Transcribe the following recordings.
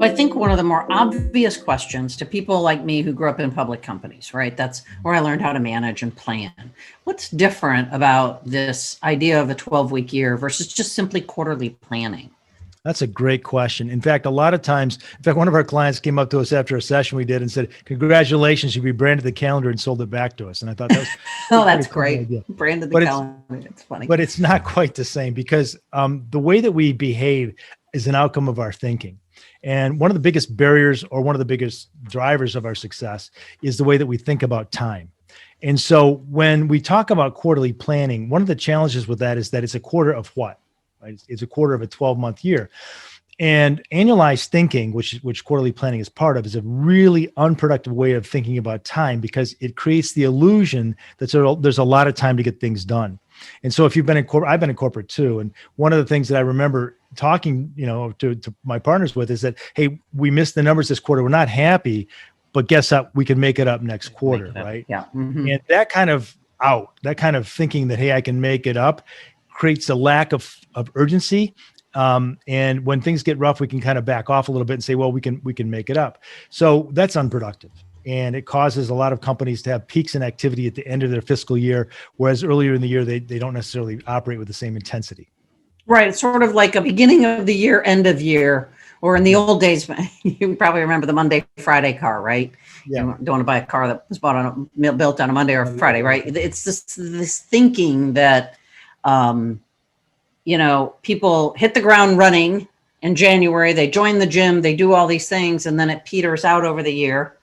I think one of the more obvious questions to people like me who grew up in public companies, right? That's where I learned how to manage and plan. What's different about this idea of a 12-week year versus just simply quarterly planning? That's a great question. In fact, a lot of times, in fact, one of our clients came up to us after a session we did and said, "Congratulations, you rebranded the calendar and sold it back to us." And I thought that was Oh, a that's pretty cool great. idea. Branded the But calendar. It's funny. but it's not quite the same because the way that we behave is an outcome of our thinking. And one of the biggest barriers or one of the biggest drivers of our success is the way that we think about time. And so when we talk about quarterly planning, one of the challenges with that is that it's a quarter of what? Right? It's a quarter of a 12-month year. And annualized thinking, which quarterly planning is part of, is a really unproductive way of thinking about time because it creates the illusion that there's a lot of time to get things done. And so if you've been in corporate, I've been in corporate too. And one of the things that I remember talking, to my partners with is that, hey, we missed the numbers this quarter. We're not happy, but guess what? We can make it up next quarter, right? Yeah. Mm-hmm. And that kind of thinking that, hey, I can make it up creates a lack of urgency. And when things get rough, we can kind of back off a little bit and say, well, we can make it up. So that's unproductive. And it causes a lot of companies to have peaks in activity at the end of their fiscal year, whereas earlier in the year, they don't necessarily operate with the same intensity. Right. It's sort of like a beginning of the year, end of year, or in the old days, you probably remember the Monday, Friday car, right? Yeah. You don't want to buy a car that was built on a Monday or Friday, right? It's this thinking that, people hit the ground running in January, they join the gym, they do all these things, and then it peters out over the year,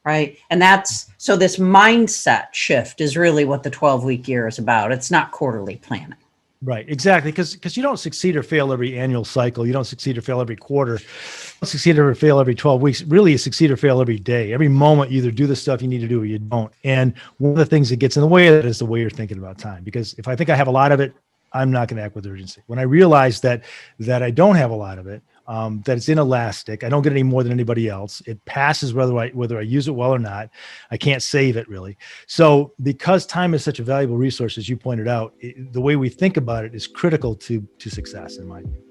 right? And so this mindset shift is really what the 12-week year is about. It's not quarterly planning. Right, exactly, because you don't succeed or fail every annual cycle. You don't succeed or fail every quarter. You don't succeed or fail every 12 weeks. Really, you succeed or fail every day. Every moment, you either do the stuff you need to do or you don't. And one of the things that gets in the way of that is the way you're thinking about time. Because if I think I have a lot of it, I'm not going to act with urgency. When I realize that I don't have a lot of it, that it's inelastic, I don't get any more than anybody else. It passes whether I use it well or not. I can't save it really. So because time is such a valuable resource, as you pointed out, the way we think about it is critical to success in my view.